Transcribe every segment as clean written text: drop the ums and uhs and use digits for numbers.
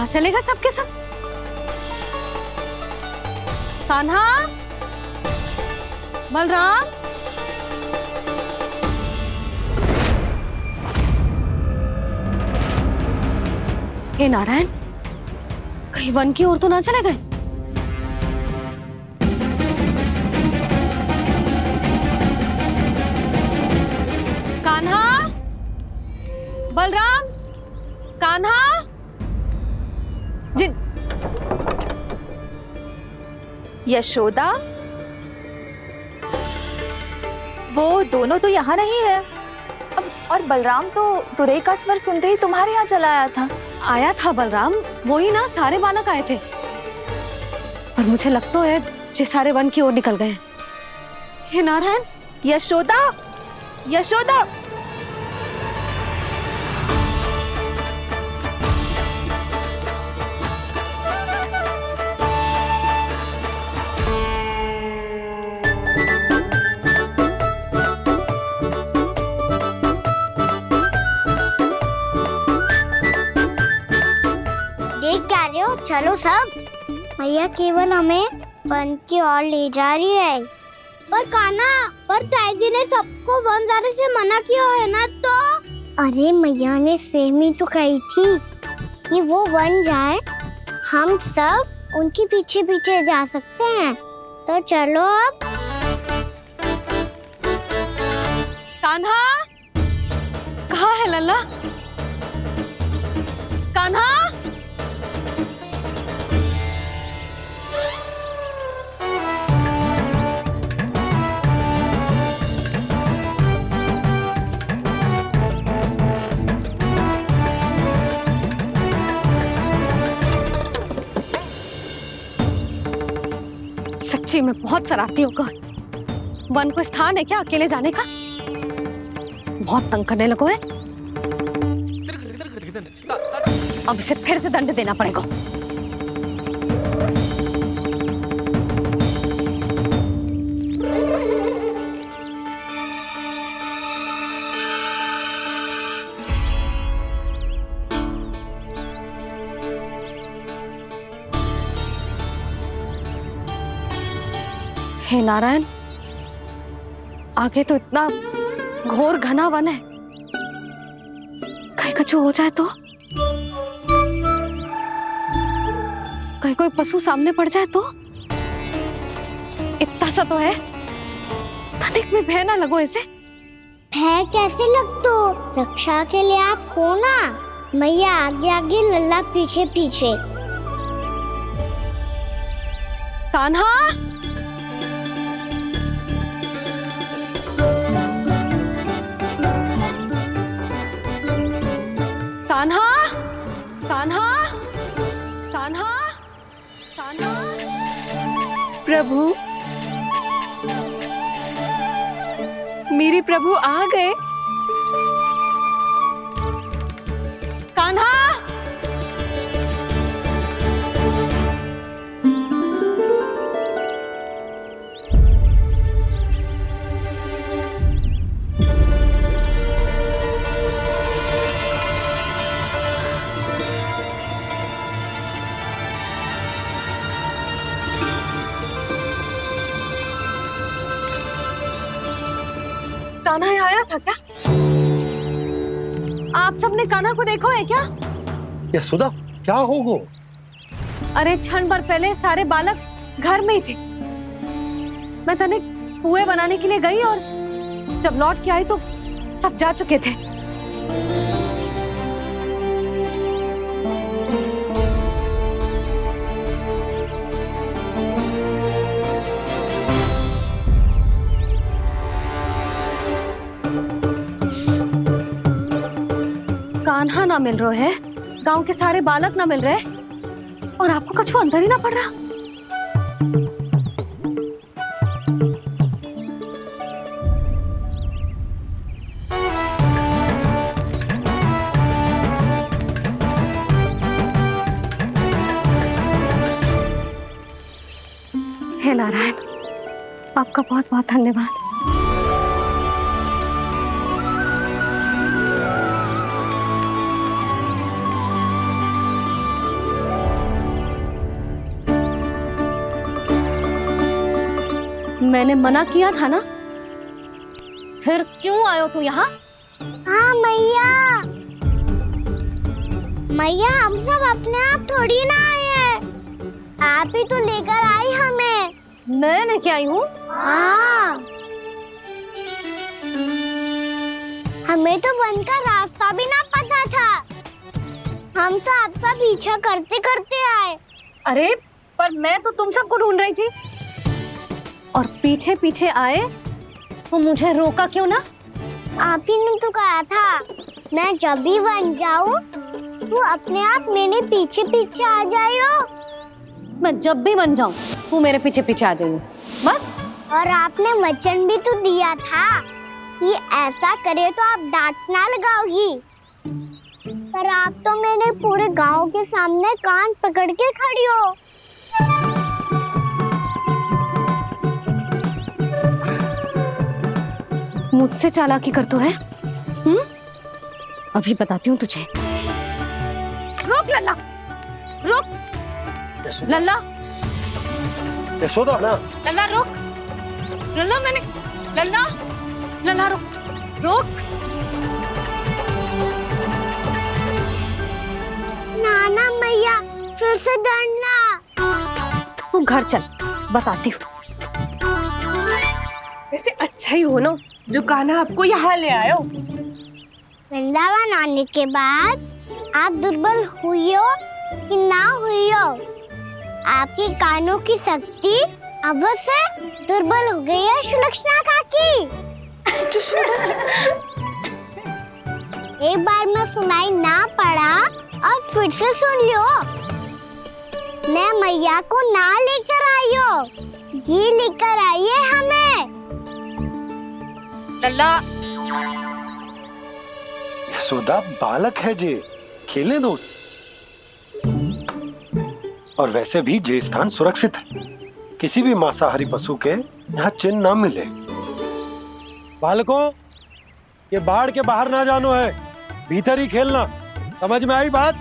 कहाँ चले गए सबके सब? कान्हा, बलराम, हे नारायण, कहीं वन की ओर तो ना चले गए? कान्हा, बलराम, कान्हा, जिन यशोदा, वो दोनों तो यहाँ नहीं है। और बलराम तो तुरई का स्वर सुनते ही तुम्हारे यहाँ चला आया था। आया था बलराम, वही ना सारे बालक आए थे। पर मुझे लगता है ये सारे वन की ओर निकल गए हैं। हे नारायण, यशोदा, यशोदा, देख क्या रहे हो? चलो सब। मैया केवल हमें वन की ओर ले जा रही है। पर कान्हा, पर ताईजी ने सबको वन जाने से मना किया है ना तो? अरे मैया ने सेम ही तो कही थी कि वो वन जाए, हम सब उनके पीछे पीछे जा सकते हैं। तो चलो अब। कान्हा, कहाँ है लल्ला? कान्हा, सच्ची में बहुत शरारती होगा। वन को स्थान है क्या अकेले जाने का? बहुत तंग करने लगो है। अब इसे फिर से दंड देना पड़ेगा। हे नारायण, आगे तो इतना घोर घना वन है, कहीं कुछ हो जाए तो? कहीं कोई पशु सामने पड़ जाए तो? इतना सा तो है, तनिक में भय ना लगो इसे। भय कैसे लग तो? रक्षा के लिए आप हो ना। मैया आगे आगे, लल्ला पीछे पीछे। कान्हा, कान्हा, कान्हा, कान्हा, कान्हा। प्रभु, मेरे प्रभु आ गए। कान्हा, कान्हा यहाँ आया था क्या? आप सबने कान्हा को देखो है क्या? यशोदा, क्या हो गो? अरे क्षण भर पहले सारे बालक घर में ही थे। मैं तनिक पुए बनाने के लिए गई और जब लौट के आई तो सब जा चुके थे। कान्हा ना मिल रहा है, गांव के सारे बालक ना मिल रहे, और आपको कछु अंदर ही ना पड़ रहा। हे नारायण, आपका बहुत बहुत धन्यवाद। मैंने मना किया था ना, फिर क्यों आयो तू यहाँ? हाँ मैया, मैया हम सब अपने आप थोड़ी ना आए हैं, आप ही तो लेकर आई हमें। मैं लेके आई हूँ? हाँ, हमें तो वन का रास्ता भी ना पता था, हम तो आपका पीछा करते करते आए। अरे पर मैं तो तुम सबको ढूंढ रही थी, और पीछे पीछे आए तो मुझे रोका क्यों ना? आप ही ने तो कहा था मैं जब भी बन जाऊं तू अपने आप मेरे पीछे पीछे आ जाइयो। मैं जब भी बन जाऊं तू मेरे पीछे पीछे आ जाइयो, बस। और आपने वचन भी तो दिया था कि ऐसा करे तो आप डांट ना लगाओगी, पर आप तो मेरे पूरे गांव के सामने कान पकड़ के खड़ी हो। मुझसे चालाकी कर तू है? अभी बताती हूँ तुझे। रोक लल्ला, रोक लल्ला, यशोदा ना, लल्ला रोक, लल्ला मैंने, लल्ला, लल्ला रोक, रोक। नाना मैया फिर से डरना। तू घर चल, बताती हूँ। वैसे अच्छा ही हो ना जो कान्हा आपको यहाँ ले आयो। वृंदावन आने के बाद आप दुर्बल हुई हो कि ना हुई हो, आपके कानों की शक्ति अब से दुर्बल हो गई है सुलक्षणा काकी। एक बार में सुनाई ना पड़ा और फिर से सुन लियो। मैं मैया को ना लेकर आई हो, जी लेकर आई है हमें। लल्ला, यशोदा बालक है जे, खेले दो। और वैसे भी जे स्थान सुरक्षित है, किसी भी मांसाहारी पशु के यहाँ चिन्ह ना मिले। बालकों, ये बाढ़ के बाहर ना जानो है, भीतर ही खेलना। समझ में आई बात?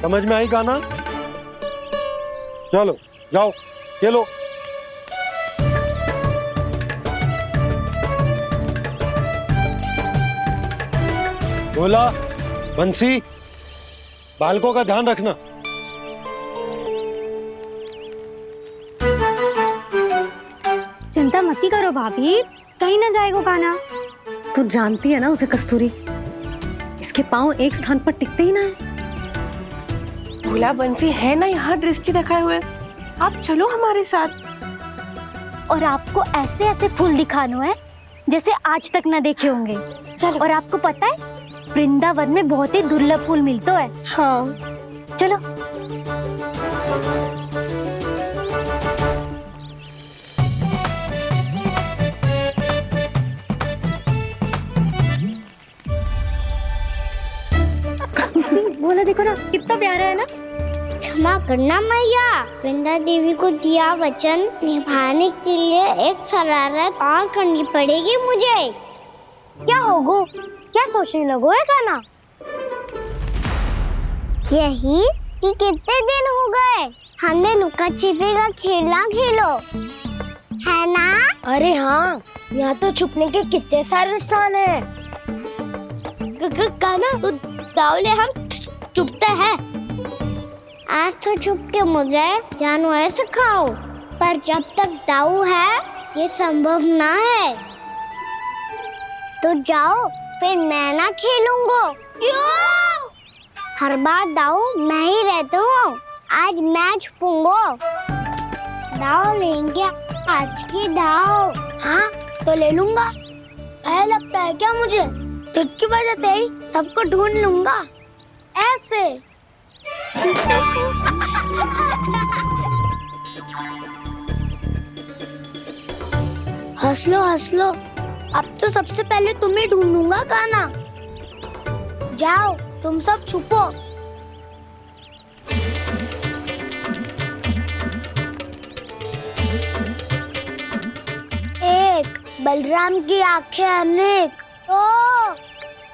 समझ में आई कान्हा? चलो जाओ खेलो। बोला बंसी, बालकों का ध्यान रखना। चिंता मत करो भाभी, कहीं ना जाएगा कान्हा। तू जानती है ना उसे कस्तूरी, इसके पांव एक स्थान पर टिकते ही ना है। भोला बंसी है ना यहाँ दृष्टि रखाए हुए, आप चलो हमारे साथ। और आपको ऐसे ऐसे फूल दिखानो है जैसे आज तक ना देखे होंगे। चलो। और आपको पता है वृंदावन में बहुत ही दुर्लभ फूल मिलते हैं। हाँ चलो। बोला देखो ना कितना प्यारा है ना। क्षमा करना मैया, वृंदा देवी को दिया वचन निभाने के लिए एक शरारत और करनी पड़ेगी मुझे। क्या होगो? क्या सोचने लगो है कान्हा? यही कि कितने दिन हो गए हमने लुका छिपी का खेलना खेलो, है ना? अरे हाँ, यहाँ तो छुपने के कितने सारे स्थान है। कान्हा तो दावले हम छुपते हैं। आज तो छुप के मुझे जानवर सिखाओ, पर जब तक दाऊ है ये संभव ना है। तो जाओ, फिर मैं ना खेलूंगा। क्यों? हर बार दाऊ मैं ही रहता हूँ, आज मैं छुपूंगा। दाऊ लेंगे आज की दाऊ। हाँ तो ले लूंगा। ऐसा लगता है क्या मुझे? चुटकी बजाते ही सबको ढूंढ लूंगा ऐसे। हंस लो, अब तो सबसे पहले तुम्हें ढूंढूंगा कान्हा। जाओ तुम सब छुपो। एक बलराम की आंखें अनेक, तो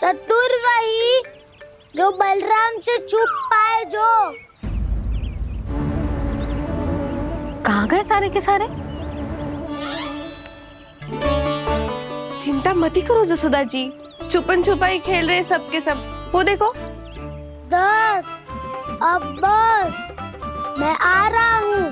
चतुर वही जो बलराम से छुप पाए। जो कहाँ गए सारे के सारे? चिंता मत ही करो जसोदा जी, छुपन छुपाई खेल रहे सबके सब। वो देखो। 10 अब बस, मैं आ रहा हूँ।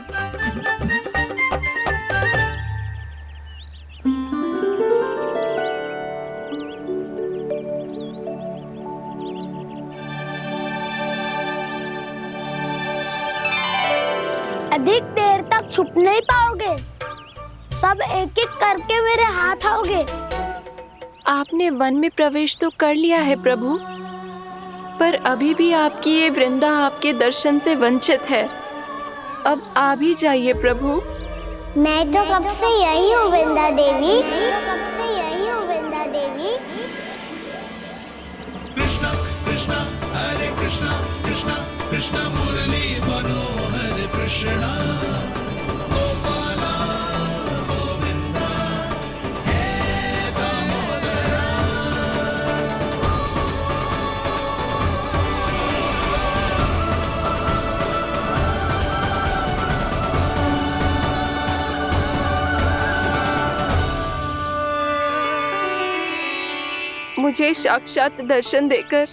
अधिक देर तक छुप नहीं पाओगे, सब एक एक करके मेरे हाथ आओगे। आपने वन में प्रवेश तो कर लिया है प्रभु, पर अभी भी आपकी ये वृंदा आपके दर्शन से वंचित है। अब आ भी जाइए प्रभु। मैं तो कब से यही हूँ वृंदा देवी, कब से यही हूँ वृंदा देवी। कृष्णा कृष्णा हरे कृष्णा कृष्णा कृष्णा मुरली मनोहर कृष्णा गोपाला गोविंदा हे दामोदरा। मुझे साक्षात दर्शन देकर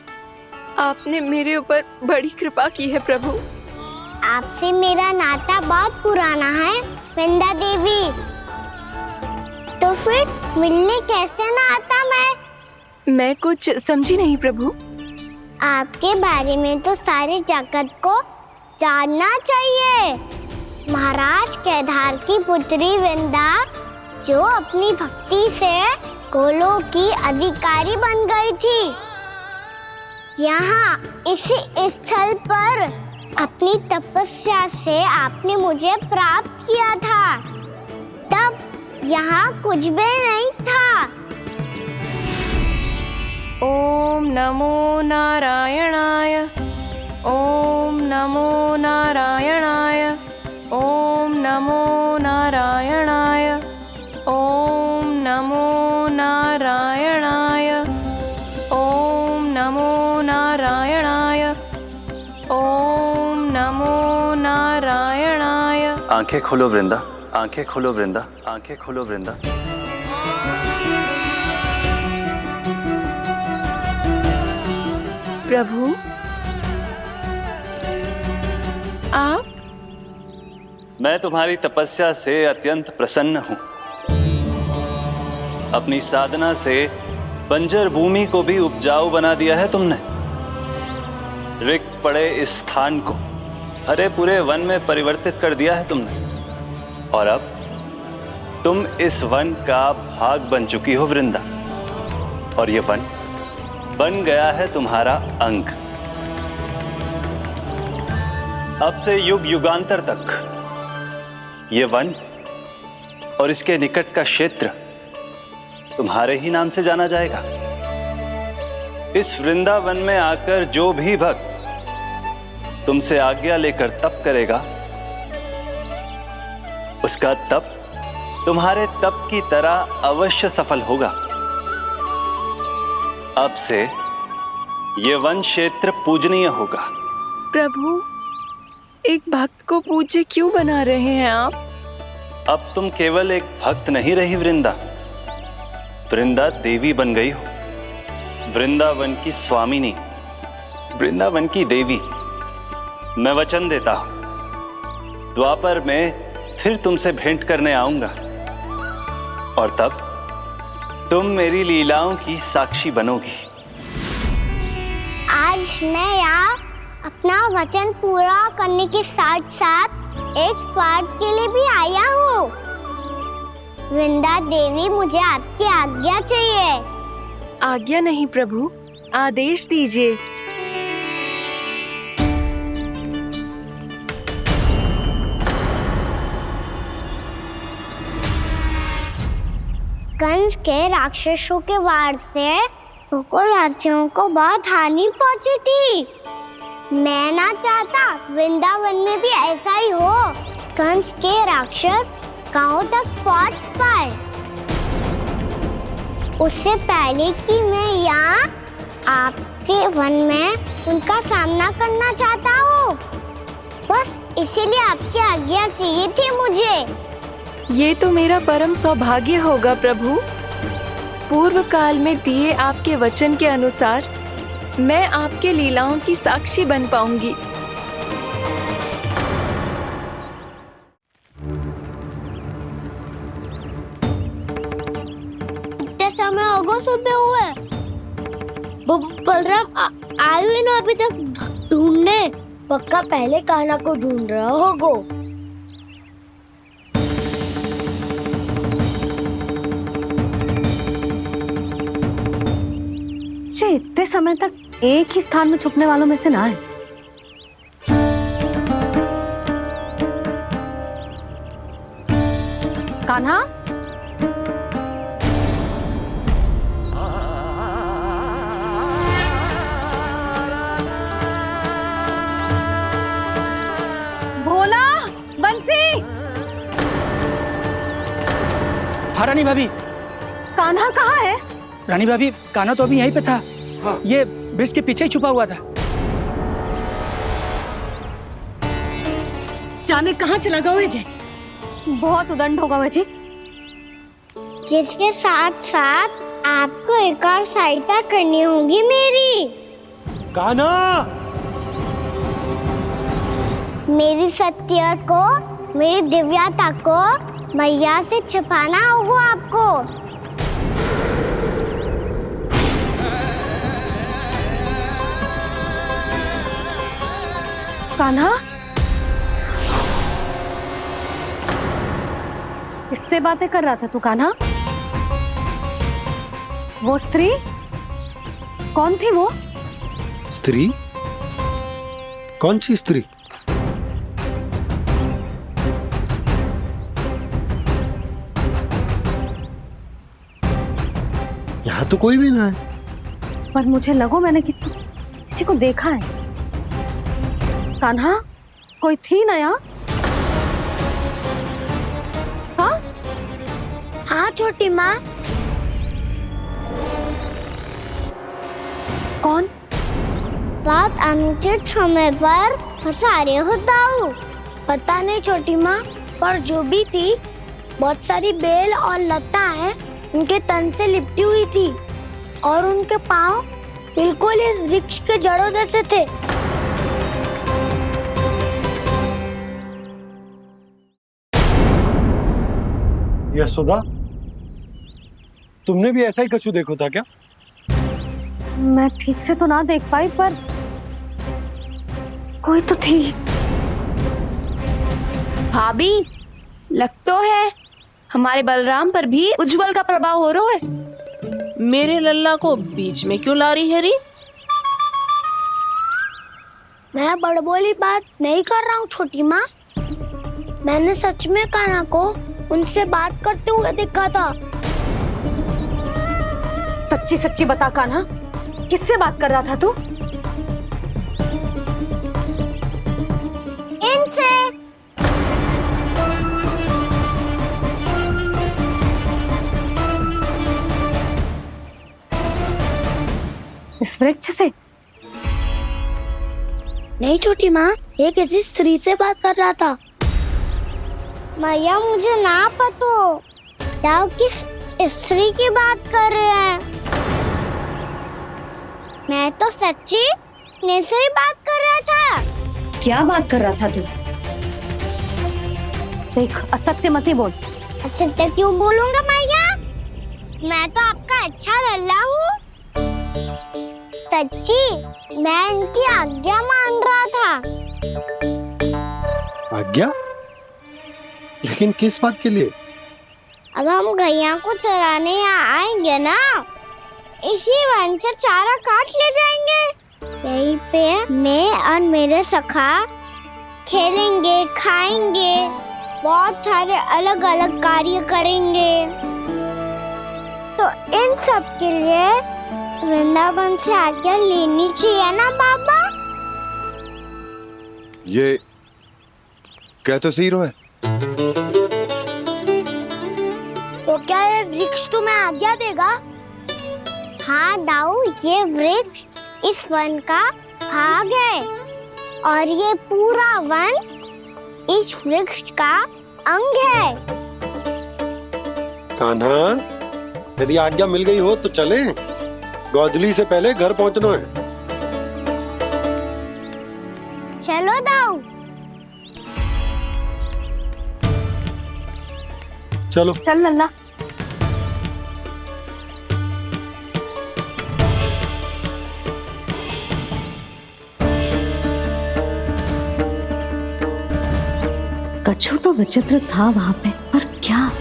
आपने मेरे ऊपर बड़ी कृपा की है प्रभु। आपसे मेरा नाता बहुत पुराना है वृंदा देवी, तो फिर मिलने कैसे ना आता मैं कुछ समझी नहीं प्रभु। आपके बारे में तो सारे जगत को जानना चाहिए। महाराज केदार की पुत्री वृंदा, जो अपनी भक्ति से गोलोक की अधिकारी बन गई थी, यहाँ इसी स्थल पर अपनी तपस्या से आपने मुझे प्राप्त किया था। तब यहाँ कुछ भी नहीं था। ओम नमो नारायणाय, ओम नमो नारायणाय, ओम नमो नारायणाय, ओम नमो नारायणाय, ओम नमो नारायणाय, ओम नमो नारायणाय। आंखें खोलो वृंदा, आंखें खोलो वृंदा, आंखें खोलो वृंदा। प्रभु आप? मैं तुम्हारी तपस्या से अत्यंत प्रसन्न हूं। अपनी साधना से बंजर भूमि को भी उपजाऊ बना दिया है तुमने। रिक्त पड़े इस स्थान को हरे पूरे वन में परिवर्तित कर दिया है तुमने, और अब तुम इस वन का भाग बन चुकी हो वृंदा, और ये वन बन गया है तुम्हारा अंग। अब से युग युगांतर तक ये वन और इसके निकट का क्षेत्र तुम्हारे ही नाम से जाना जाएगा। इस वृंदावन में आकर जो भी भक्त तुमसे आज्ञा लेकर तप करेगा, उसका तप तुम्हारे तप की तरह अवश्य सफल होगा। अब से ये वन क्षेत्र पूजनीय होगा। प्रभु, एक भक्त को पूज्य क्यों बना रहे हैं आप? अब तुम केवल एक भक्त नहीं रही वृंदा, वृंदा देवी बन गई हो। वृंदावन की स्वामिनी, वृंदावन की देवी। मैं वचन देता हूं, द्वापर में फिर तुमसे भेंट करने आऊंगा, और तब तुम मेरी लीलाओं की साक्षी बनोगी। आज मैं यहाँ अपना वचन पूरा करने के साथ साथ एक स्वार्थ के लिए भी आया हूँ। वृंदा देवी, मुझे आपकी आज्ञा चाहिए। आज्ञा नहीं प्रभु, आदेश दीजिए। कंस के राक्षसों के वार से गोकुलवासियों को बहुत हानि पहुंची थी। मैं ना चाहता वृंदावन में भी ऐसा ही हो। कंस के राक्षस गांव तक पहुंच पाए, उससे पहले कि मैं यहाँ आपके वन में उनका सामना करना चाहता हूँ। बस इसीलिए आपकी आज्ञा चाहिए थी मुझे। ये तो मेरा परम सौभाग्य होगा प्रभु। पूर्व काल में दिए आपके वचन के अनुसार मैं आपके लीलाओं की साक्षी बन पाऊंगी। इतने समय होगा सुबह हुए। बलराम आए हुए ना अभी तक ढूंढने। पक्का पहले कान्हा को ढूंढ रहा होगा। इतने समय तक एक ही स्थान में छुपने वालों में से ना है। कान्हा, भोला, बंसी। हाँ रानी भाभी। कान्हा कहाँ है? रानी भाभी, कान्हा तो अभी यहीं पे था। हाँ। ये ब्रिज के पीछे ही छुपा हुआ था। जाने कहाँ चला गया है? बहुत उदंड होगा वह जी। जिसके साथ साथ आपको एक और सहायता करनी होगी मेरी। कान्हा, मेरी सत्य को, मेरी दिव्यता को मैया से छिपाना होगा आपको। कान्हा, किससे बातें कर रहा था तू कान्हा? वो स्त्री कौन थी? वो स्त्री? कौन सी स्त्री? यहाँ तो कोई भी ना है। पर मुझे लगो मैंने किसी को देखा है। कान्हा, कोई थी ना यहाँ? हाँ? हाँ छोटी माँ। कौन? रात अनुचित समय पर फंसारे होता हूँ। पता नहीं छोटी माँ, पर जो भी थी बहुत सारी बेल और लताएं उनके तन से लिपटी हुई थी और उनके पाँव बिल्कुल इस वृक्ष के जड़ों जैसे थे। यशोदा, तुमने भी ऐसा ही कछु देखो था क्या? मैं ठीक से तो ना देख पाई, पर कोई तो थी। भाभी, लग तो है हमारे बलराम पर भी उज्जवल का प्रभाव हो रहा है। मेरे लल्ला को बीच में क्यों ला रही है री? मैं बड़बोली बात नहीं कर रहा हूँ छोटी माँ। मैंने सच में कान्हा को उनसे बात करते हुए देखा था। सच्ची सच्ची बता कान्हा, किससे बात कर रहा था तू? इनसे। इस वृक्ष से? नहीं छोटी माँ, ये किसी स्त्री से बात कर रहा था। मैया मुझे ना पता दाव किस स्त्री की बात कर रहे हैं। मैं तो सच्ची ने से ही बात कर रहा था। क्या बात कर रहा था तू? देख, असत्य मत ही बोल। असत्य क्यों बोलूंगा मैया? मैं तो आपका अच्छा लल्ला हूँ। सच्ची मैं इनकी आज्ञा मान रहा था। आज्ञा? लेकिन किस बात के लिए? अब हम गैया को चराने यहाँ आएंगे ना, इसी वन से चारा काट ले जाएंगे। यहीं पे मैं और मेरे सखा खेलेंगे, खाएंगे, बहुत सारे अलग अलग कार्य करेंगे। तो इन सब के लिए वृंदावन से आज्ञा लेनी चाहिए ना बाबा? ये क्या तो सही रो है। तो क्या ये वृक्ष तुम्हें आज्ञा देगा? हाँ दाऊ, ये वृक्ष इस वन का भाग है और ये पूरा वन इस वृक्ष का अंग है। कान्हा, यदि आज्ञा मिल गई हो तो चले। गोधली से पहले घर पहुंचना है। चलो दाऊ। चलो। चल लल्ला। कछु तो विचित्र था वहां पे, पर क्या?